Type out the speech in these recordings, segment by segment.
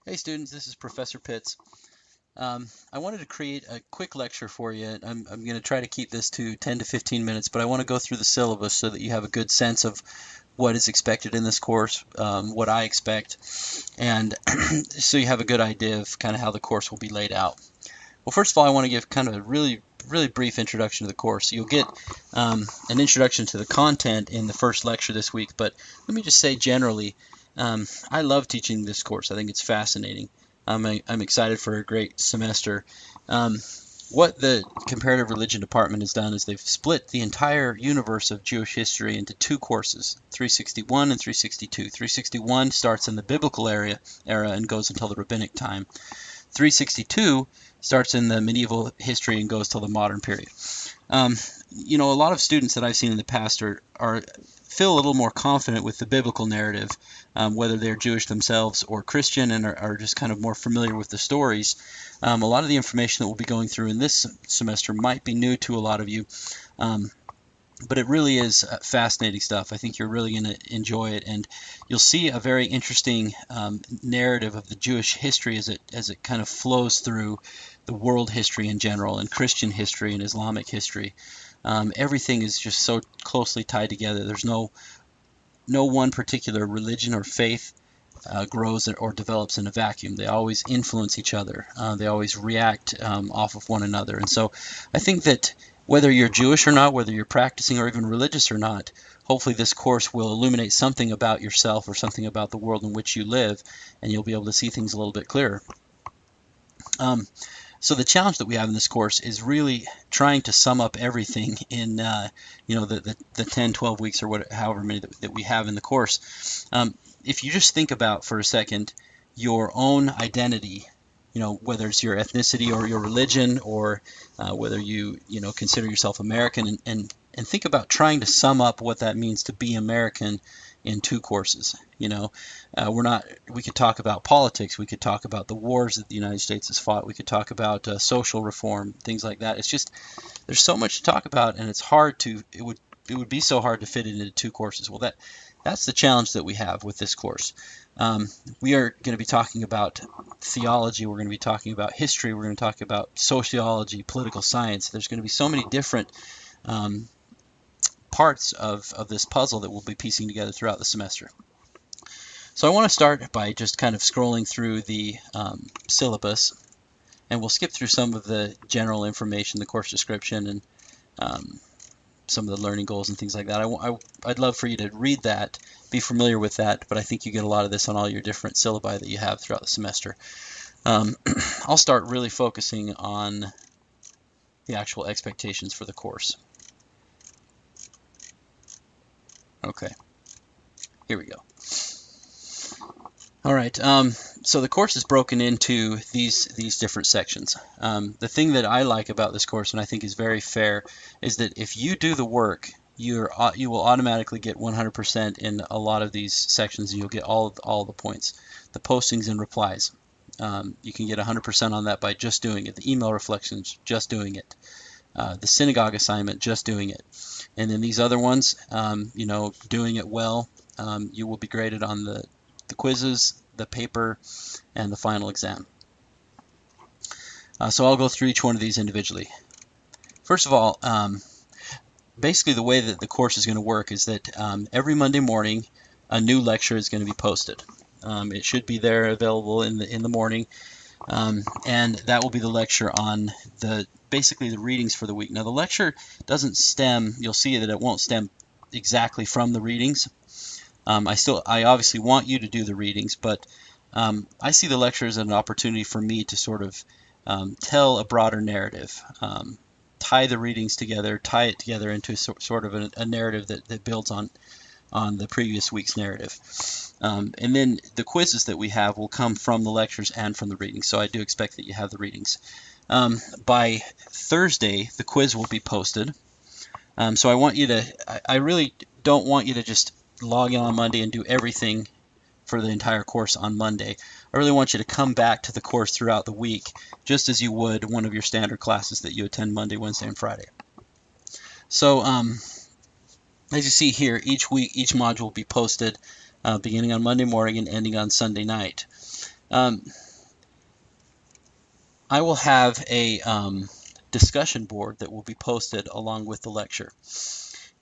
Hey students, this is Professor Pitts. I wanted to create a quick lecture for you. I'm going to try to keep this to 10 to 15 minutes, but I want to go through the syllabus so that you have a good sense of what is expected in this course, what I expect, and so you have a good idea of kind of how the course will be laid out. Well, first of all, I want to give kind of a really brief introduction to the course. You'll get an introduction to the content in the first lecture this week, but let me just say generally, I love teaching this course. I think it's fascinating. I'm excited for a great semester. Um, what the comparative religion department has done is they've split the entire universe of Jewish history into two courses, 361 and 362. 361 starts in the biblical era and goes until the rabbinic time. 362 starts in the medieval history and goes till the modern period. Um, a lot of students that I've seen in the past feel a little more confident with the biblical narrative, whether they're Jewish themselves or Christian and are just kind of more familiar with the stories. A lot of the information that we'll be going through in this semester might be new to a lot of you. But it really is fascinating stuff. I think you're really going to enjoy it, and you'll see a very interesting narrative of the Jewish history as it kind of flows through the world history in general, and Christian history and Islamic history. Everything is just so closely tied together. There's no one particular religion or faith grows or develops in a vacuum. They always influence each other. They always react off of one another. And so I think that whether you're Jewish or not, whether you're practicing or even religious or not, hopefully this course will illuminate something about yourself or something about the world in which you live, and you'll be able to see things a little bit clearer. So the challenge that we have in this course is really trying to sum up everything in the 10, 12 weeks or however many that we have in the course. If you just think about for a second your own identity, whether it's your ethnicity or your religion, or whether you consider yourself American, and think about trying to sum up what that means to be American in two courses. We could talk about politics, we could talk about the wars that the United States has fought, we could talk about social reform, things like that. It's just, there's so much to talk about, and it would be so hard to fit it into two courses. Well, that's the challenge that we have with this course. We are going to be talking about theology, we're going to be talking about history, we're going to talk about sociology, political science. There's going to be so many different parts of this puzzle that we'll be piecing together throughout the semester. So I want to start by just kind of scrolling through the syllabus, and we'll skip through some of the general information, the course description, and some of the learning goals and things like that. I'd love for you to read that, be familiar with that, but I think you get a lot of this on all your different syllabi that you have throughout the semester. I'll start really focusing on the actual expectations for the course. Okay, here we go. All right, so the course is broken into these different sections. The thing that I like about this course, and I think is very fair, is that if you do the work, you will automatically get 100% in a lot of these sections, and you'll get all the points. The postings and replies, you can get 100% on that by just doing it. The email reflections, just doing it. The synagogue assignment, just doing it. And then these other ones, doing it well, you will be graded on the quizzes, the paper, and the final exam. So I'll go through each one of these individually. First of all, basically the way that the course is going to work is that every Monday morning a new lecture is going to be posted. It should be there available in the morning, and that will be the lecture on basically the readings for the week. Now the lecture doesn't stem, you'll see that it won't stem exactly from the readings. I obviously want you to do the readings, but I see the lecture as an opportunity for me to sort of tell a broader narrative, tie the readings together, tie it together into sort of a narrative that builds on the previous week's narrative. And then the quizzes that we have will come from the lectures and from the readings, so I do expect that you have the readings. By Thursday, the quiz will be posted. So I really don't want you to just log in on Monday and do everything for the entire course on Monday. I really want you to come back to the course throughout the week, just as you would one of your standard classes that you attend Monday, Wednesday, and Friday. So as you see here, each week, each module will be posted beginning on Monday morning and ending on Sunday night. Um, I will have a discussion board that will be posted along with the lecture.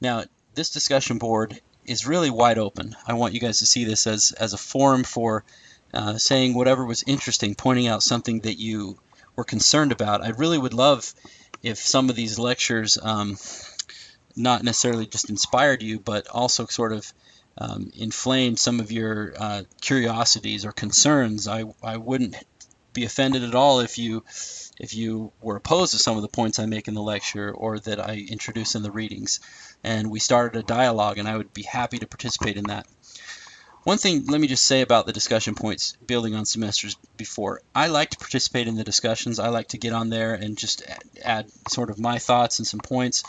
Now, this discussion board is really wide open. I want you guys to see this as a forum for saying whatever was interesting, pointing out something that you were concerned about. I really would love if some of these lectures not necessarily just inspired you, but also sort of inflamed some of your curiosities or concerns. I wouldn't be offended at all if you were opposed to some of the points I make in the lecture or that I introduce in the readings, and we started a dialogue, and I would be happy to participate in that. One thing, let me just say about the discussion points, building on semesters before. I like to participate in the discussions. I like to get on there and just add sort of my thoughts and some points,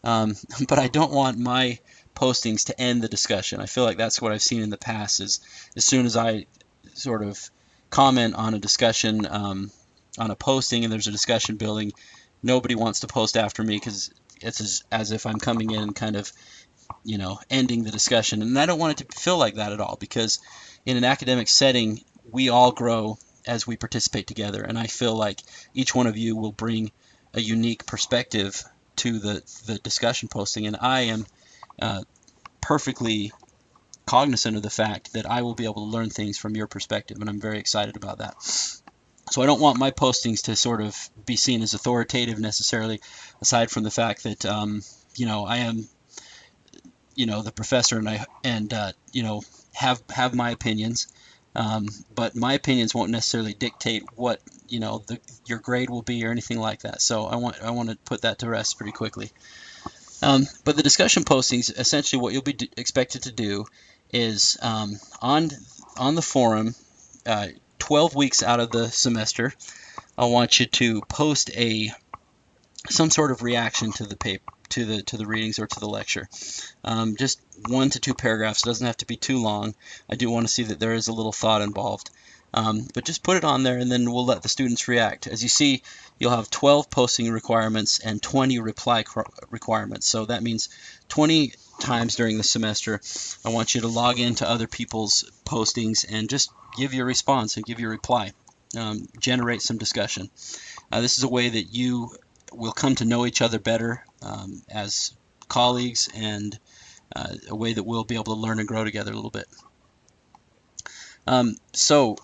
but I don't want my postings to end the discussion. I feel like that's what I've seen in the past, is as soon as I sort of comment on a discussion, on a posting, and there's a discussion building, nobody wants to post after me because it's as if I'm coming in and kind of, ending the discussion. And I don't want it to feel like that at all, because in an academic setting, we all grow as we participate together. And I feel like each one of you will bring a unique perspective to the discussion posting. And I am perfectly cognizant of the fact that I will be able to learn things from your perspective, and I'm very excited about that. So I don't want my postings to sort of be seen as authoritative necessarily, aside from the fact that I am the professor, and have my opinions, but my opinions won't necessarily dictate what your grade will be or anything like that. So I want to put that to rest pretty quickly. But the discussion postings, essentially what you'll be expected to do is on the forum, 12 weeks out of the semester, I want you to post some sort of reaction to the paper, to the readings or to the lecture. Just 1 to 2 paragraphs. It doesn't have to be too long. I do want to see that there is a little thought involved. But just put it on there, and then we'll let the students react. As you see, you'll have 12 posting requirements and 20 reply requirements. So that means 20 times during the semester, I want you to log into other people's postings and just give your response and give your reply. Generate some discussion. This is a way that you will come to know each other better as colleagues, and a way that we'll be able to learn and grow together a little bit. So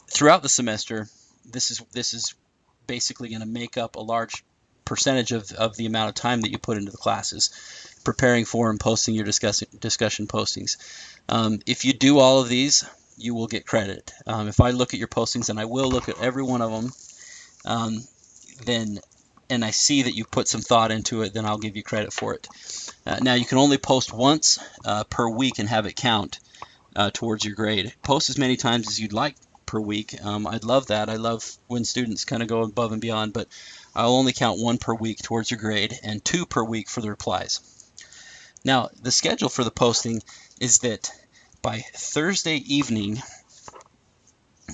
throughout the semester, this is basically going to make up a large percentage of the amount of time that you put into the classes, preparing for and posting your discussion postings. If you do all of these, you will get credit. If I look at your postings, and I will look at every one of them, and I see that you put some thought into it, then I'll give you credit for it. Now, you can only post once per week and have it count towards your grade. Post as many times as you'd like per week. I'd love that. I love when students kind of go above and beyond, but I'll only count 1 per week towards your grade and 2 per week for the replies. Now, the schedule for the posting is that by Thursday evening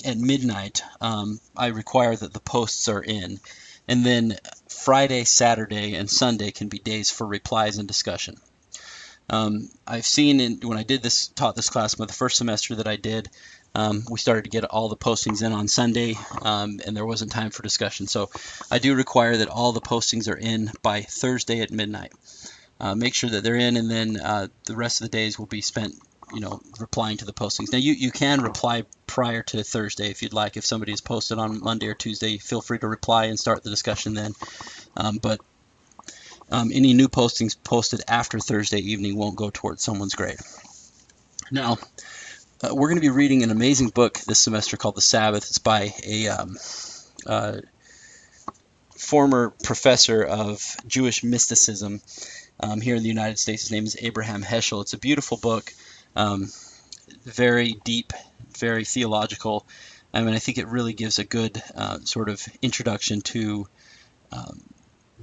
at midnight, I require that the posts are in. And then Friday, Saturday, and Sunday can be days for replies and discussion. I've seen when I taught this class the first semester that I did, we started to get all the postings in on Sunday, and there wasn't time for discussion. So I do require that all the postings are in by Thursday at midnight. Make sure that they're in, and then the rest of the days will be spent replying to the postings. Now, you can reply prior to Thursday if you'd like. If somebody is posted on Monday or Tuesday, feel free to reply and start the discussion then. But any new postings posted after Thursday evening won't go towards someone's grade. Now, we're going to be reading an amazing book this semester called The Sabbath. It's by a former professor of Jewish mysticism here in the United States. His name is Abraham Heschel. It's a beautiful book. Very deep, very theological. I mean, I think it really gives a good sort of introduction to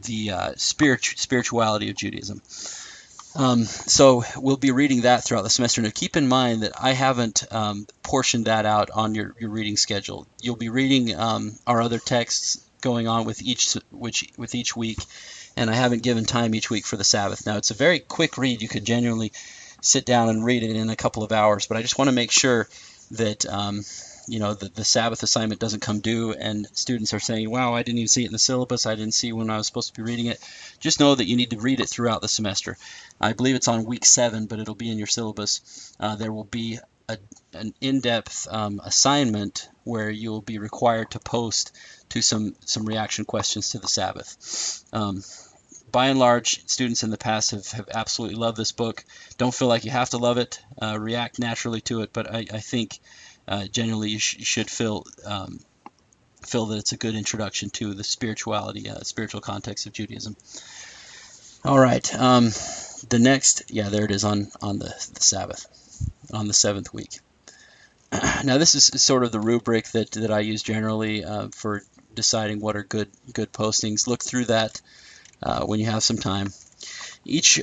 the spirituality of Judaism. So we'll be reading that throughout the semester. Now, keep in mind that I haven't portioned that out on your reading schedule. You'll be reading our other texts going on with each week, and I haven't given time each week for the Sabbath. Now, it's a very quick read. You could genuinely sit down and read it in a couple of hours, but I just want to make sure that the Sabbath assignment doesn't come due and students are saying, wow, I didn't even see it in the syllabus, I didn't see when I was supposed to be reading it, just know that you need to read it throughout the semester. I believe it's on week 7, but it'll be in your syllabus. There will be an in-depth assignment where you will be required to post to some reaction questions to the Sabbath. By and large, students in the past have absolutely loved this book. Don't feel like you have to love it. React naturally to it, but I think generally you should feel that it's a good introduction to the spiritual context of Judaism. All right, the next, there it is on the Sabbath, on the 7th week. Now this is sort of the rubric that I use generally for deciding what are good postings. Look through that when you have some time. Each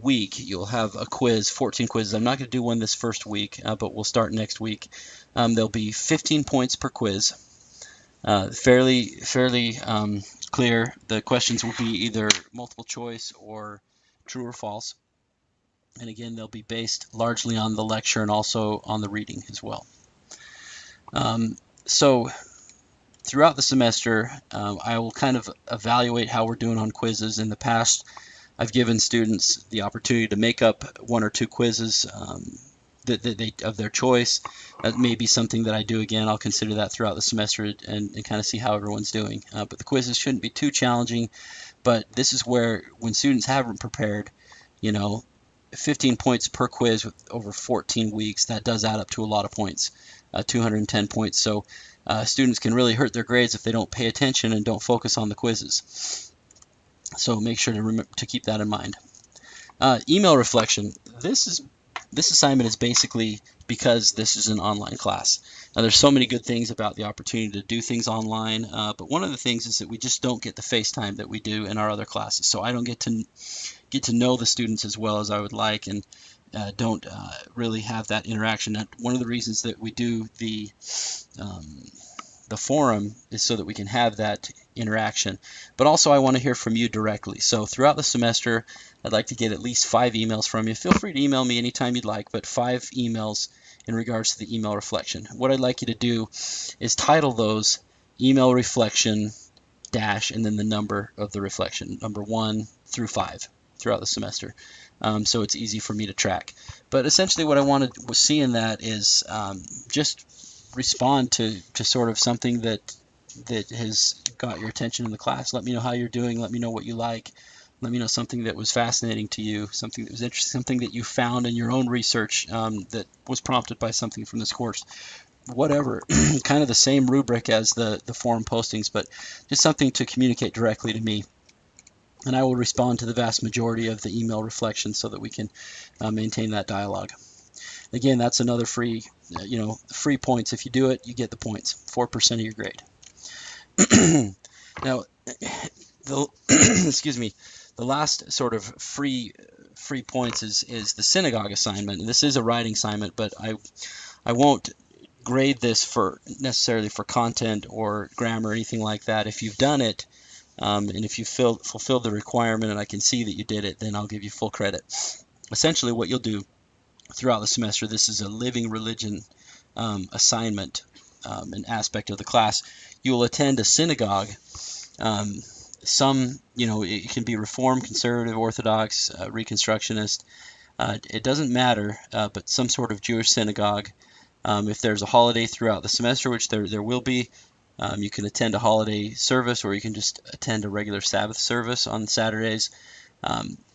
week you'll have a quiz, 14 quizzes. I'm not going to do one this first week, but we'll start next week. There'll be 15 points per quiz. Fairly clear. The questions will be either multiple choice or true or false. And again, they'll be based largely on the lecture and also on the reading as well. So throughout the semester, I will kind of evaluate how we're doing on quizzes. In the past, I've given students the opportunity to make up 1 or 2 quizzes of their choice. That may be something that I do again. I'll consider that throughout the semester and kind of see how everyone's doing. But the quizzes shouldn't be too challenging. But this is where, when students haven't prepared, 15 points per quiz with over 14 weeks, that does add up to a lot of points, 210 points. So students can really hurt their grades if they don't pay attention and don't focus on the quizzes. So make sure to keep that in mind. Email reflection. This assignment is basically because this is an online class. Now, there's so many good things about the opportunity to do things online, but one of the things is that we just don't get the face time that we do in our other classes. So I don't get to know the students as well as I would like, and don't really have that interaction. One of the reasons that we do the forum is so that we can have that interaction, but also I want to hear from you directly. So throughout the semester, I'd like to get at least 5 emails from you. Feel free to email me anytime you'd like, but 5 emails in regards to the email reflection. What I'd like you to do is title those email reflection dash and then the number of the reflection, number 1 through 5 throughout the semester. So it's easy for me to track. But essentially what I wanted to see in that is just respond to sort of something that has got your attention in the class. Let me know how you're doing. Let me know what you like. Let me know something that was fascinating to you, something that was interesting, something that you found in your own research that was prompted by something from this course. Whatever, kind of the same rubric as the forum postings, but just something to communicate directly to me. And I will respond to the vast majority of the email reflections so that we can maintain that dialogue. Again, that's another free points. If you do it, you get the points, 4% of your grade. Now, excuse me, the last sort of free points is the synagogue assignment. And this is a writing assignment, but I won't grade this necessarily for content or grammar or anything like that. If you've done it, and if you fulfilled the requirement and I can see that you did it, then I'll give you full credit. Essentially what you'll do throughout the semester, this is a living religion assignment, an aspect of the class. You will attend a synagogue. It can be Reformed, Conservative, Orthodox, Reconstructionist. It doesn't matter, but some sort of Jewish synagogue. If there's a holiday throughout the semester, which there will be, you can attend a holiday service, or you can just attend a regular Sabbath service on Saturdays.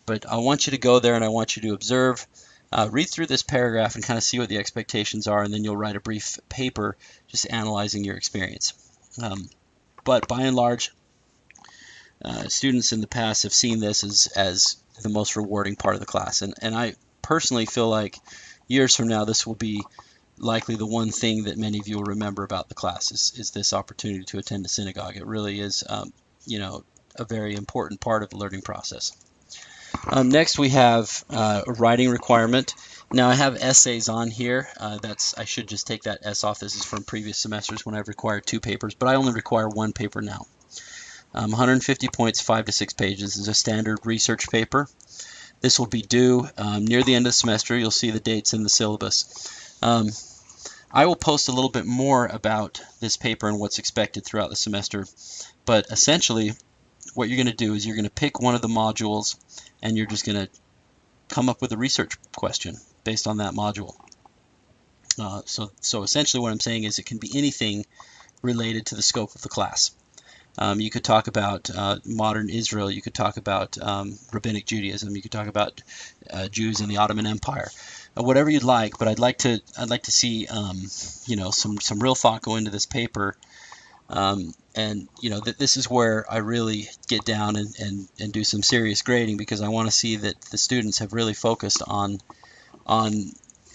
But I want you to go there and I want you to observe, read through this paragraph and kind of see what the expectations are, and then you'll write a brief paper just analyzing your experience. But by and large, students in the past have seen this as the most rewarding part of the class. And I personally feel like years from now, this will be likely the one thing that many of you will remember about the class is this opportunity to attend a synagogue. It really is, a very important part of the learning process. Next, we have a writing requirement. Now, I have essays on here. I should just take that S off. This is from previous semesters when I've required 2 papers, but I only require 1 paper now. 150 points, 5 to 6 pages is a standard research paper. This will be due near the end of the semester. You'll see the dates in the syllabus. I will post a little bit more about this paper and what's expected throughout the semester, but essentially what you're going to do is you're going to pick one of the modules and you're just going to come up with a research question based on that module. So essentially what I'm saying is it can be anything related to the scope of the class. You could talk about modern Israel. You could talk about rabbinic Judaism. You could talk about Jews in the Ottoman Empire. Whatever you'd like, but I'd like to see some real thought go into this paper. And that this is where I really get down and do some serious grading, because I want to see that the students have really focused on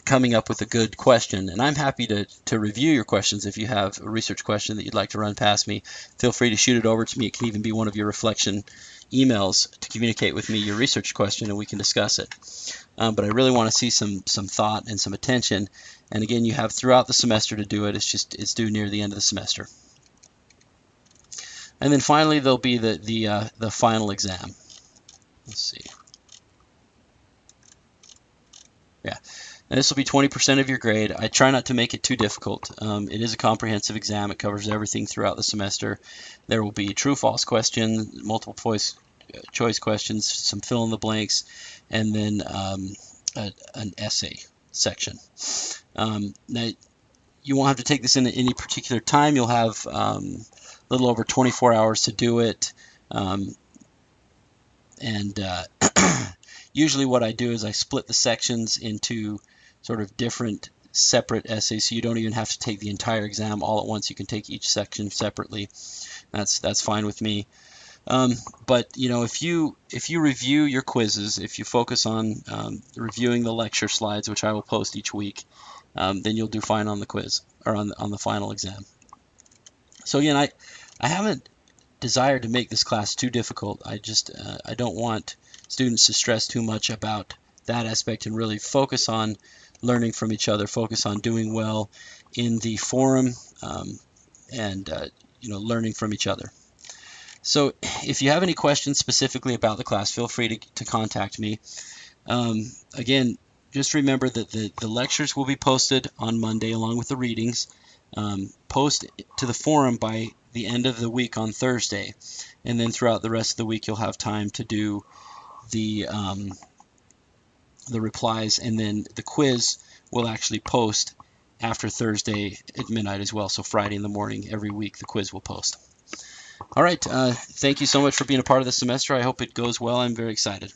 coming up with a good question. And I'm happy to review your questions. If you have a research question that you'd like to run past me, feel free to shoot it over to me. It can even be one of your reflection emails to communicate with me your research question, and we can discuss it. But I really want to see some thought and some attention. And again, you have throughout the semester to do it. It's due near the end of the semester. And then finally, there'll be the final exam. Let's see. Yeah. And this will be 20% of your grade. I try not to make it too difficult. It is a comprehensive exam. It covers everything throughout the semester. There will be true-false questions, multiple choice questions, some fill-in-the-blanks, and then an essay section. Now, you won't have to take this in at any particular time. You'll have a little over 24 hours to do it. Usually what I do is I split the sections into sort of different separate essays, so you don't even have to take the entire exam all at once. You can take each section separately. That's fine with me. But if you review your quizzes, if you focus on reviewing the lecture slides, which I will post each week, then you'll do fine on the quiz, or on the final exam. So again, I haven't desired to make this class too difficult. I don't want students to stress too much about that aspect, and really focus on learning from each other, focus on doing well in the forum, and learning from each other. So if you have any questions specifically about the class, feel free to contact me. Again, just remember that the lectures will be posted on Monday along with the readings. Post to the forum by the end of the week on Thursday, and then throughout the rest of the week you'll have time to do the replies, and then the quiz will actually post after Thursday at midnight as well. So Friday in the morning every week the quiz will post. All right, thank you so much for being a part of this semester. I hope it goes well. I'm very excited.